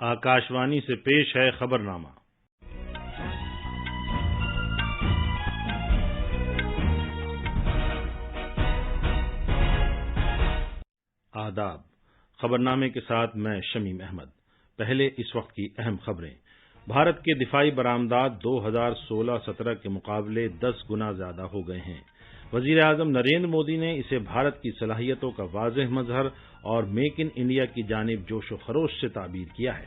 आकाशवाणी से पेश है खबरनामा। आदाब। खबरनामे के साथ मैं शमीम अहमद। पहले इस वक्त की अहम खबरें। भारत के दिफाई बरामदात 2016-17 के मुकाबले 10 गुना ज्यादा हो गए हैं। वजीर आजम नरेंद्र मोदी ने इसे भारत की सलाहियतों का वाज़ेह मजहर और मेक इन इंडिया की जानिब जोश व खरोश से ताबीर किया है।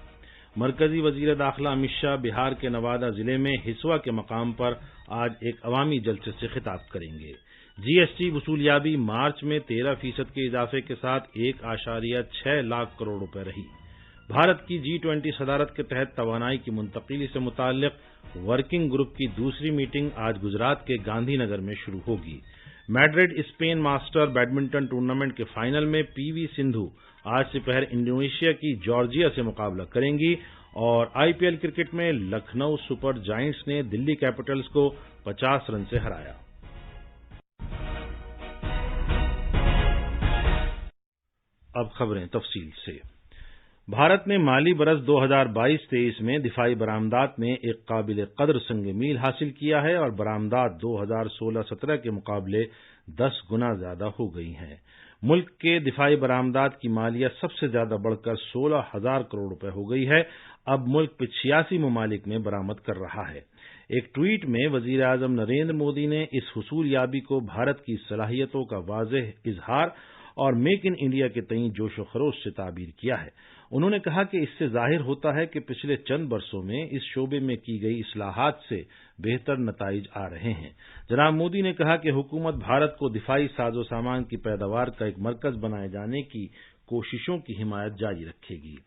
मरकजी वजीर दाखिला अमित शाह बिहार के नवादा जिले में हिसुआ के मकाम पर आज एक अवामी जलसे से खिताब करेंगे। जीएसटी वसूलियाबी मार्च में 13% के इजाफे के साथ 1.6 लाख करोड़ रुपए रही। भारत की G20 सदारत के तहत तवानाई की मुंतकिली से मुताल्लिक वर्किंग ग्रुप की दूसरी मीटिंग आज गुजरात के गांधी नगर में शुरू होगी। Madrid Spain master badminton tournament के फाइनल में पीवी सिंधु आज दोपहर इंडोनेशिया की जॉर्जिया से मुकाबला करेंगी और आईपीएल क्रिकेट में लखनऊ सुपर जायंट्स ने दिल्ली कैपिटल्स को 50 रन से हराया। अब खबरें तफसील से। भारत ने माली बरस 2022-23 में दिफाई बरामदात में एक काबिल कदर संग मील हासिल किया है और बरामदात 2016-17 के मुकाबले 10 गुना ज्यादा हो गई हैं। मुल्क के दिफाई बरामदात की मालियत सबसे ज्यादा बढ़कर 16,000 करोड़ रुपए हो गई है। अब मुल्क 86 ममालिक में बरामद कर रहा है। एक ट्वीट में वजीर आजम नरेंद्र मोदी ने इस हुसूलियाबी को भारत की सलाहियतों का वाज़ेह इजहार और मेक इन इंडिया के तईं जोश व खरोश से ताबीर किया है। उन्होंने कहा कि इससे जाहिर होता है कि पिछले चंद बरसों में इस शोबे में की गई इस्लाहात से बेहतर नताइज आ रहे हैं। जनाब मोदी ने कहा कि हुकूमत भारत को दिफाई साजो सामान की पैदावार का एक मरकज बनाए जाने की कोशिशों की हिमायत जारी रखेगी।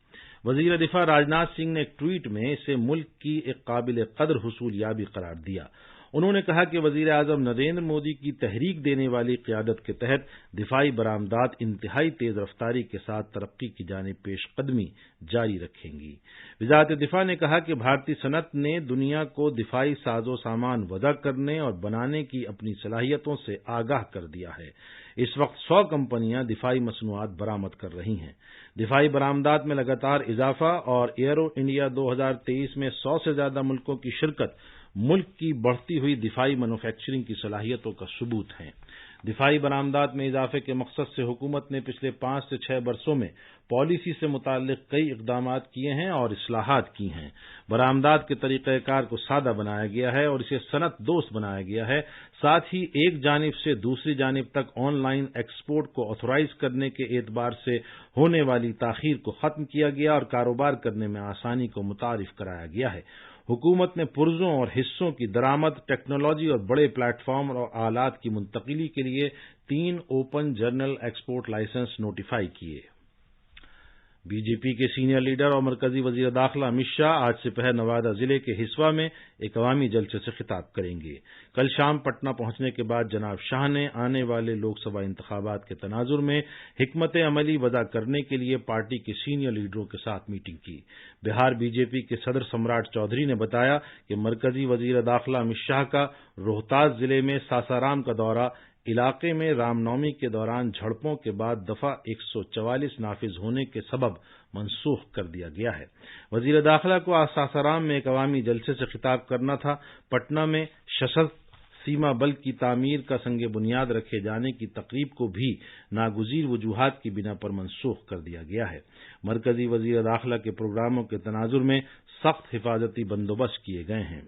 वजीर दिफा राजनाथ सिंह ने एक ट्वीट में इसे मुल्क की एक काबिल कदर हुसूलियाबी करार दिया। उन्होंने कहा कि वजीर आजम नरेंद्र मोदी की तहरीक देने वाली क़यादत के तहत दिफाई बरामदात इंतहाई तेज रफ्तारी के साथ तरक्की की जानिब पेशकदमी जारी रखेंगी। वज़ारत दिफा ने कहा कि भारतीय सनत ने दुनिया को दिफाई साजो सामान वज़ा करने और बनाने की अपनी सलाहियतों से आगाह कर दिया है। इस वक्त 100 कंपनियां दिफाई मसनूआत बरामद कर रही हैं। दिफाई बरामदात में लगातार इजाफा और एयरो इंडिया 2023 में 100 से ज्यादा मुल्कों की शिरकत मुल्क की बढ़ती हुई दिफाई मैन्युफैक्चरिंग की सलाहियतों का सबूत है। दिफाई बरामदात में इजाफे के मकसद से हुकूमत ने पिछले 5 से 6 बरसों में पॉलिसी से मुताल्लिक कई इक़दामात किए हैं और इस्लाहात की हैं। बरामदात के तरीक़ाकार को सादा बनाया गया है और इसे सनत दोस्त बनाया गया है। साथ ही एक जानिब से दूसरी जानिब तक ऑनलाइन एक्सपोर्ट को ऑथोराइज करने के एतबार से होने वाली ताख़ीर को खत्म किया गया और कारोबार करने में आसानी को मुतारिफ कराया गया है। हुकूमत ने पुर्जों और हिस्सों की दरामद, टेक्नोलॉजी और बड़े प्लेटफॉर्म और आलात की मुंतकिली के लिए 3 open general export licence notify किए। बीजेपी के सीनियर लीडर और मरकजी वजीर दाखिला अमित शाह आज दोपहर नवादा जिले के हिसुआ में एक अवामी जलसे से खिताब करेंगे। कल शाम पटना पहुंचने के बाद जनाब शाह ने आने वाले लोकसभा इंतखाबात के तनाजुर में हिकमत अमली वज़ा करने के लिए पार्टी के सीनियर लीडरों के साथ मीटिंग की। बिहार बीजेपी के सदर सम्राट चौधरी ने बताया कि मरकजी वजीर दाखिला अमित शाह का रोहतास जिले में सासाराम का दौरा इलाके में रामनवमी के दौरान झड़पों के बाद दफा 144 नाफिज होने के सबब मनसूख कर दिया गया है। वजीर दाखिला को आज सासाराम में एक अवामी जलसे से खिताब करना था। पटना में सशस्त्र सीमा बल की तामीर का संगे बुनियाद रखे जाने की तकरीब को भी नागुज़ीर वजूहात की बिना पर मनसूख कर दिया गया है। मरकजी वजीर दाखिला के प्रोग्रामों के तनाजुर में सख्त हिफाजती बंदोबस्त किए गए हैं।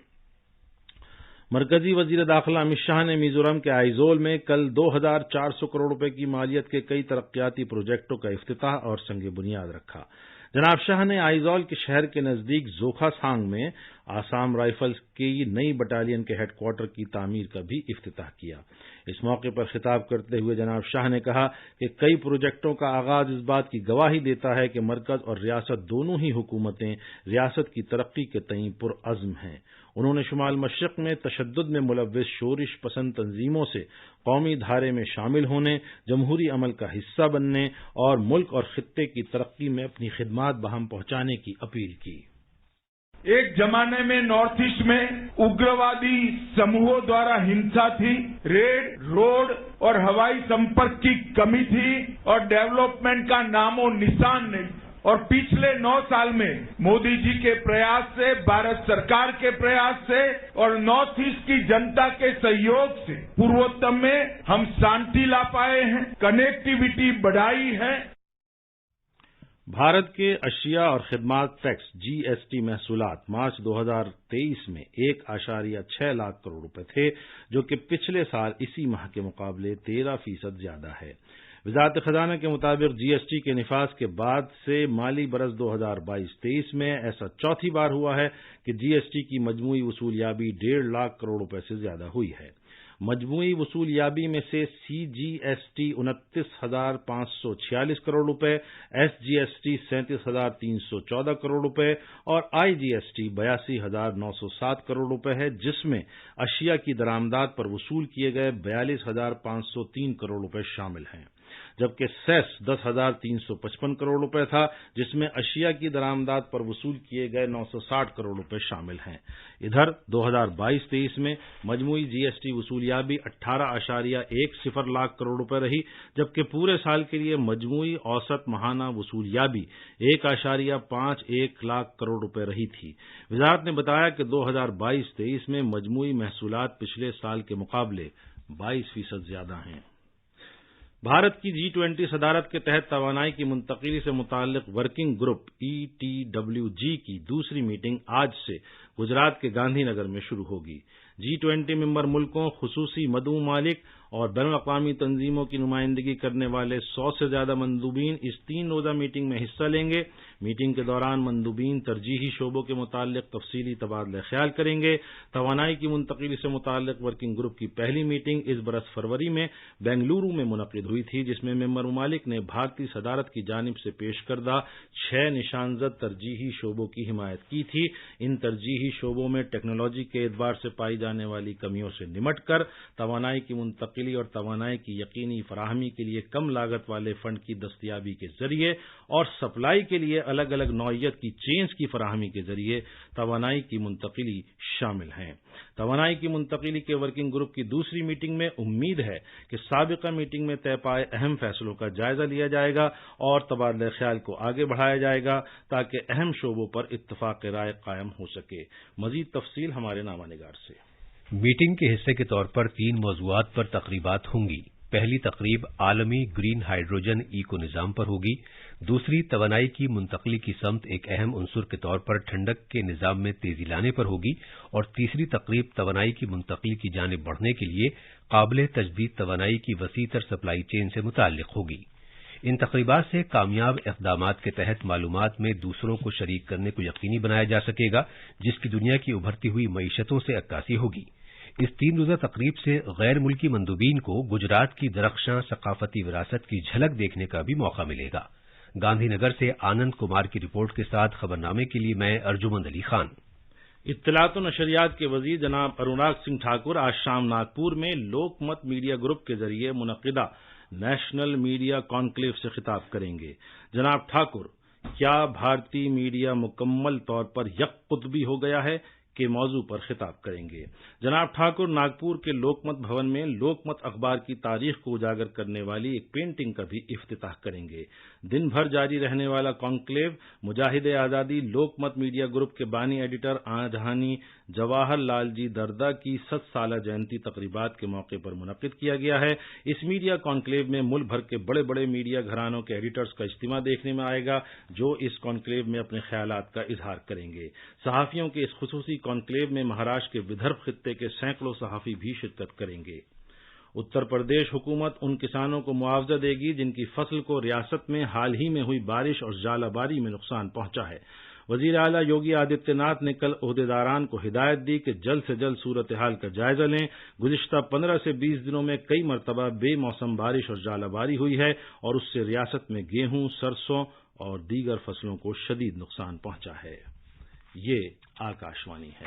मरकजी वजीर दाखिला अमित शाह ने मिजोरम के आइजोल में कल 2,400 करोड़ रुपए की मालियत के कई तरक्याती प्रोजेक्टों का इफ्तिताह और संग बुनियाद रखा। जनाब शाह ने आइजोल के शहर के नजदीक जोखासांग में आसाम राइफल्स की नई बटालियन के हेडक्वार्टर की तामीर का भी इफ्तिताह किया। इस मौके पर खिताब करते हुए जनाब शाह ने कहा कि कई प्रोजेक्टों का आगाज इस बात की गवाही देता है कि मरकज और रियासत दोनों ही हुकूमतें रियासत की तरक्की के तईं पुरअज़्म हैं। उन्होंने शुमाल मशरिक़ में तशद्दुद में मुलव्विस शोरिश पसंद तंजीमों से कौमी धारे में शामिल होने, जमहूरी अमल का हिस्सा बनने और मुल्क और खित्ते की तरक्की में अपनी खिदमात बहम पहुंचाने की अपील की। एक जमाने में नॉर्थ ईस्ट में उग्रवादी समूहों द्वारा हिंसा थी, रेड, रोड और हवाई संपर्क की कमी थी और डेवलपमेंट का नामो निशान नहीं। और पिछले 9 साल में मोदी जी के प्रयास से, भारत सरकार के प्रयास से और नॉर्थ ईस्ट की जनता के सहयोग से पूर्वोत्तर में हम शांति ला पाए हैं, कनेक्टिविटी बढ़ाई है। भारत के अशिया और खिदमात टैक्स जीएसटी महसूलात मार्च 2023 में 1.6 लाख करोड़ रुपए थे, जो कि पिछले साल इसी माह के मुकाबले 13% ज्यादा है। वजारत खजाना के मुताबिक जीएसटी के निफाज के बाद से माली बरस 2022-23 में ऐसा चौथी बार हुआ है कि जीएसटी की मजमूई वसूलियाबी 1.5 लाख करोड़ रुपए से ज्यादा हुई है। मजमूई वसूलियाबी में से सीजीएसटी 29,546 करोड़ रुपए, एसजीएसटी 37,314 करोड़ रुपए और आईजीएसटी 82,907 करोड़ रुपए है, जिसमें अशिया की दरामदात पर वसूल किए गए 42,503 करोड़ रुपए शामिल हैं, जबकि सेस 10,355 करोड़ रुपए था, जिसमें अशिया की दरामदात पर वसूल किए गए 960 करोड़ रुपए शामिल हैं। इधर 2022-23 में मजमूई जीएसटी वसूलियाबी 18.10 लाख करोड़ रुपए रही, जबकि पूरे साल के लिए मजमूई औसत माहाना वसूलियाबी 1.51 लाख करोड़ रुपए रही थी। वजारत ने बताया कि 2022-23 में मजमूई महसूलात पिछले साल के मुकाबले 22% ज्यादा हैं। भारत की G20 सदारत के तहत तवानाई की मुंतकिली से मुताल्लिक वर्किंग ग्रुप ETWG की दूसरी मीटिंग आज से गुजरात के गांधी नगर में शुरू होगी। G20 मेंबर मुल्कों, खुसूसी मदऊ मालिक और बैनुल-अक़वामी तंजीमों की नुमाइंदगी करने वाले 100 से ज्यादा मंदूबीन इस 3 रोजा मीटिंग में हिस्सा लेंगे। मीटिंग के दौरान मंदूबीन तरजीही शोबों के मुताल्लिक तफसीली तबादला ख्याल करेंगे। तवानाई की मुंतकिली से मुताल्लिक वर्किंग ग्रुप की पहली मीटिंग इस बरस फरवरी में बेंगलुरु में मुनक़िद हुई थी, जिसमें मेंबर ममालिक ने भारतीय सदारत की जानिब से पेश करदा 6 निशानजद तरजीही शोबों की हिमायत की थी। इन तरजीही शोबों में टेक्नोलॉजी के एतबार से पाई जाने वाली कमियों से निमट कर तवानाई की मुंतकिली और तवानाई की यकीनी फराहमी के लिए कम लागत वाले फंड की दस्तयाबी के जरिए और सप्लाई के लिए अलग अलग नौइयत की चेन्स की फराहमी के जरिए तवानाई की मुंतकिली शामिल हैं। तवानाई की मुंतकिली के वर्किंग ग्रुप की दूसरी मीटिंग में उम्मीद है कि साबिका मीटिंग में तय पाए अहम फैसलों का जायजा लिया जाएगा और तबादला ख्याल को आगे बढ़ाया जाएगा, ताकि अहम शोबों पर इत्तफाक राय कायम हो सके। मजीद तफसील हमारे नामानिगार से। मीटिंग के हिस्से के तौर पर 3 मौज़ूआत पर तकरीबात होंगी। पहली तकरीब आलमी ग्रीन हाइड्रोजन इको निज़ाम पर होगी। दूसरी तवानाई की मुंतकली की समत एक अहम उनसुर के तौर पर ठंडक के निज़ाम में तेजी लाने पर होगी और तीसरी तकरीब तवानाई की मुंतकली की जानिब बढ़ने के लिए काबिल तजदीद तवानाई की वसीतर सप्लाई चेन से मुताल्लिक होगी। इन तकरीबात से कामयाब इक़दामात के तहत मालूमात में दूसरों को शरीक करने को यकीनी बनाया जा सकेगा, जिसकी दुनिया की उभरती हुई मईशतों से अक्कासी होगी। इस 3 रोजा तकरीब से गैर मुल्की मंदूबीन को गुजरात की दरख्शां सकाफती विरासत की झलक देखने का भी मौका मिलेगा। गांधी नगर से आनंद कुमार की रिपोर्ट के साथ खबरनामे के लिए मैं अर्जुमंद अली खान। इत्तलात और नशरियात के वजीर जनाब अनुराग सिंह ठाकुर आज शाम नागपुर में लोकमत मीडिया ग्रुप के जरिए मुनक़िदा नेशनल मीडिया कॉन्क्लेव से खिताब करेंगे। जनाब ठाकुर क्या भारतीय मीडिया मुकम्मल तौर पर यककुतबी हो गया है के मौजू पर खिताब करेंगे। जनाब ठाकुर नागपुर के लोकमत भवन में लोकमत अखबार की तारीख को उजागर करने वाली एक पेंटिंग का भी इफ्तिताह करेंगे। दिन भर जारी रहने वाला कॉन्क्लेव मुजाहिद आज़ादी लोकमत मीडिया ग्रुप के बानी एडिटर आजहानी जवाहर लाल जी दरदा की 7 साला जयंती तकरीबात के मौके पर मुनक़िद किया गया है। इस मीडिया कॉन्क्लेव में मुल्क भर के बड़े बड़े मीडिया घरानों के एडिटर्स का इज्तिमा देखने में आएगा, जो इस कॉन्क्लेव में अपने ख्यालात का इजहार करेंगे। सहाफ़ियों के इस खुसूसी कॉन्क्लेव में महाराष्ट्र के विदर्भ खित्ते के सैकड़ों सहाफ़ी भी शिरकत करेंगे। उत्तर प्रदेश हुकूमत उन किसानों को मुआवजा देगी जिनकी फसल को रियासत में हाल ही में हुई बारिश और जालाबारी में नुकसान पहुंचा है। वजीर आला योगी आदित्यनाथ ने कल ओहदेदारान को हिदायत दी कि जल्द से जल्द सूरत हाल का जायजा लें। गुज़िश्ता 15 से 20 दिनों में कई मरतबा बेमौसम बारिश और जालाबारी हुई है और उससे रियासत में गेहूं, सरसों और दीगर फसलों को शदीद नुकसान पहुंचा है। ये आकाशवाणी है।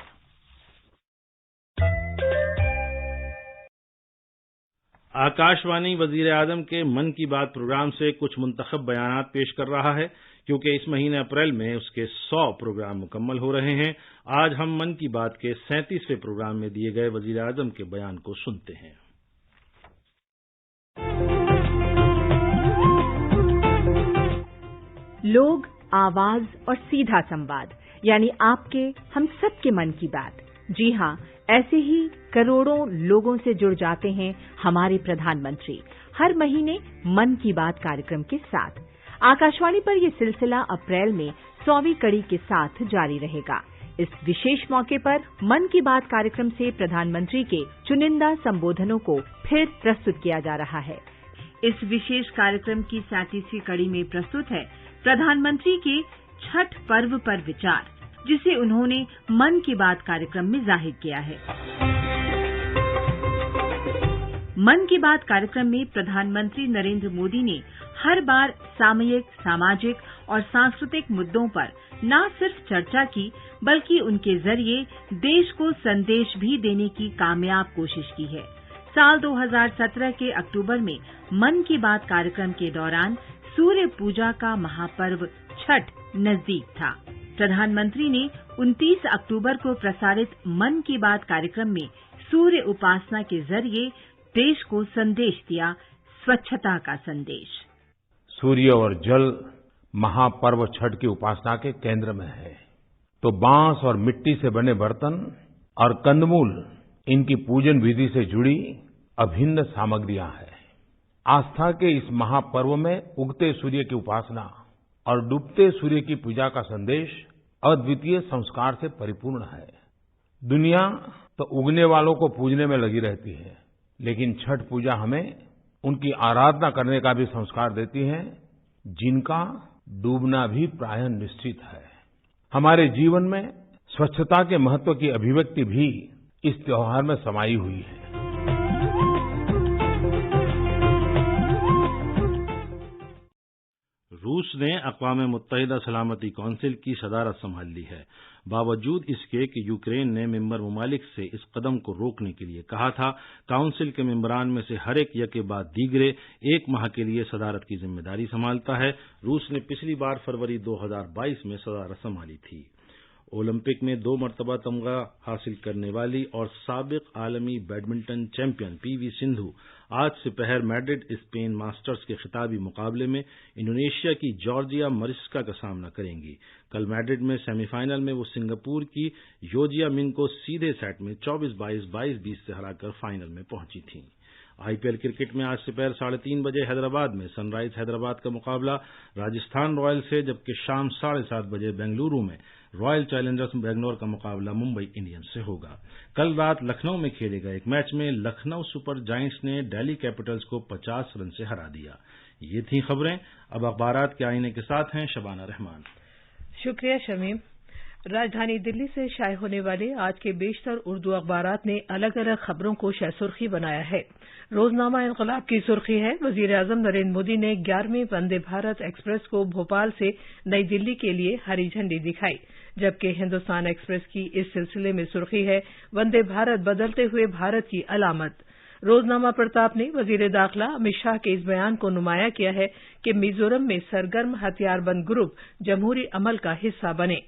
आकाशवाणी वजीर आज़म के मन की बात प्रोग्राम से कुछ मुंतखब बयानात पेश कर रहा है, क्योंकि इस महीने अप्रैल में उसके 100 प्रोग्राम मुकम्मल हो रहे हैं। आज हम मन की बात के 37वें प्रोग्राम में दिए गए वजीर आज़म के बयान को सुनते हैं। लोग आवाज और सीधा संवाद, यानी आपके हम सब के मन की बात। जी हां, ऐसे ही करोड़ों लोगों से जुड़ जाते हैं हमारे प्रधानमंत्री हर महीने मन की बात कार्यक्रम के साथ। आकाशवाणी पर यह सिलसिला अप्रैल में 100वीं कड़ी के साथ जारी रहेगा। इस विशेष मौके पर मन की बात कार्यक्रम से प्रधानमंत्री के चुनिंदा संबोधनों को फिर प्रस्तुत किया जा रहा है। इस विशेष कार्यक्रम की 37वीं कड़ी में प्रस्तुत है प्रधानमंत्री के छठ पर्व पर विचार, जिसे उन्होंने मन की बात कार्यक्रम में जाहिर किया है। मन की बात कार्यक्रम में प्रधानमंत्री नरेंद्र मोदी ने हर बार सामयिक, सामाजिक और सांस्कृतिक मुद्दों पर न सिर्फ चर्चा की, बल्कि उनके जरिए देश को संदेश भी देने की कामयाब कोशिश की है। साल 2017 के अक्टूबर में मन की बात कार्यक्रम के दौरान सूर्य पूजा का महापर्व छठ नजदीक था। प्रधानमंत्री ने 29 अक्टूबर को प्रसारित मन की बात कार्यक्रम में सूर्य उपासना के जरिए देश को संदेश दिया, स्वच्छता का संदेश। सूर्य और जल महापर्व छठ की उपासना के केंद्र में है, तो बांस और मिट्टी से बने बर्तन और कंदमूल इनकी पूजन विधि से जुड़ी अभिन्न सामग्रियां हैं। आस्था के इस महापर्व में उगते सूर्य की उपासना और डूबते सूर्य की पूजा का संदेश अद्वितीय संस्कार से परिपूर्ण है। दुनिया तो उगने वालों को पूजने में लगी रहती है, लेकिन छठ पूजा हमें उनकी आराधना करने का भी संस्कार देती है, जिनका डूबना भी प्रायः निश्चित है। हमारे जीवन में स्वच्छता के महत्व की अभिव्यक्ति भी इस त्योहार में समाई हुई है। रूस ने अक़वाम मुत्तहिदा सलामती कौंसिल की सदारत संभाल ली है। बावजूद इसके कि यूक्रेन ने मेंबर ममालिक से इस कदम को रोकने के लिए कहा था, काउंसिल के मेंबरान में से हर एक यके बाद दीगरे 1 माह के लिए सदारत की जिम्मेदारी संभालता है। रूस ने पिछली बार फरवरी 2022 में सदारत संभाली थी। ओलंपिक में 2 मरतबा तमगा हासिल करने वाली और साबिक आलमी बैडमिंटन चैंपियन पीवी सिंधु आज दोपहर मैड्रिड स्पेन मास्टर्स के खिताबी मुकाबले में इंडोनेशिया की जॉर्जिया मरिस्का का सामना करेंगी। कल मैड्रिड में सेमीफाइनल में वो सिंगापुर की योजिया मिंग को सीधे सेट में 24-22, 22-20 से हराकर फाइनल में पहुंची थीं। आईपीएल क्रिकेट में आज दोपहर 3:30 बजे हैदराबाद में सनराइज हैदराबाद का मुकाबला राजस्थान रॉयल्स से, जबकि शाम 7:30 बजे बेंगलुरु में रॉयल चैलेंजर्स बेंगलोर का मुकाबला मुंबई इंडियंस से होगा। कल रात लखनऊ में खेले गए एक मैच में लखनऊ सुपर जायंट्स ने दिल्ली कैपिटल्स को 50 रन से हरा दिया। ये थी खबरें। अब अखबारात के आईने के साथ हैं शबाना रहमान। शुक्रिया शमीम। राजधानी दिल्ली से शाये होने वाले आज के बेशतर उर्दू अखबारात ने अलग अलग खबरों को शहसुर्खी बनाया है। रोजनामा इनकलाब की सुर्खी है, वजीर आजम नरेंद्र मोदी ने 11वीं वंदे भारत एक्सप्रेस को भोपाल से नई दिल्ली के लिए हरी झंडी दिखाई, जबकि हिंदुस्तान एक्सप्रेस की इस सिलसिले में सुर्खी है, वंदे भारत बदलते हुए भारत की अलामत। रोजनामा प्रताप ने वजीर दाखिला अमित शाह के इस बयान को नुमाया किया है कि मिजोरम में सरगर्म हथियारबंद ग्रुप जमहूरी अमल का हिस्सा बने।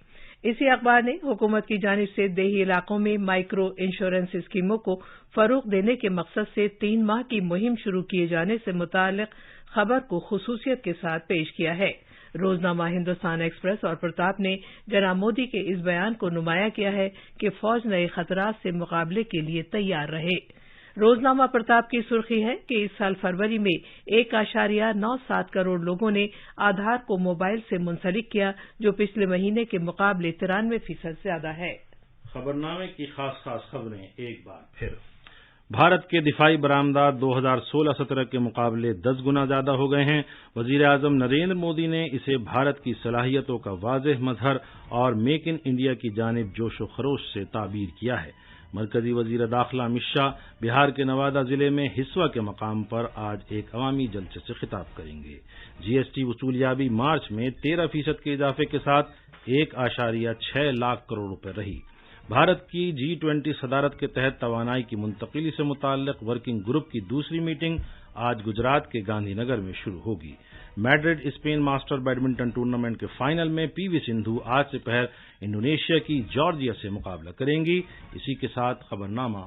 इसी अखबार ने हुकूमत की जानिब से देही इलाकों में माइक्रो इंश्योरेंस स्कीमों को फरोग देने के मकसद से 3 माह की मुहिम शुरू किए जाने से मुताल्लिक खबर को खुसूसियत के साथ पेश किया है। रोजनामा हिंदुस्तान एक्सप्रेस और प्रताप ने जनाब मोदी के इस बयान को नुमाया किया है कि फौज नए खतरात से मुकाबले के लिए तैयार रहे। रोजनामा प्रताप की सुर्खी है कि इस साल फरवरी में 1.97 करोड़ लोगों ने आधार को मोबाइल से मुंसलिक किया, जो पिछले महीने के मुकाबले 93% ज्यादा है। खबरनामे की खास खबरें एक बार फिर। भारत के दिफाई बरामदात 2016-17 के मुकाबले 10 गुना ज्यादा हो गए हैं। वजीर आजम नरेंद्र मोदी ने इसे भारत की सलाहियतों का वाज़ेह मजहर और मेक इन इंडिया की जानिब जोश व खरोश से ताबीर किया है। मरकजी वजीर दाखिला अमित शाह बिहार के नवादा जिले में हिस्वा के मकाम पर आज एक अवामी जलसे से खिताब करेंगे। जीएसटी वसूलियाबी मार्च में 13% के इजाफे के साथ 1.6 लाख करोड़ रुपए रही। भारत की G20 सदारत के तहत तवानाई की मुंतकिली से मुताल्लिक वर्किंग ग्रुप की दूसरी मीटिंग आज गुजरात के गांधीनगर में शुरू होगी। Madrid Spain master badminton tournament के फाइनल में पीवी सिंधु आज दोपहर इंडोनेशिया की जॉर्जिया से मुकाबला करेंगी। इसी के साथ खबरनामा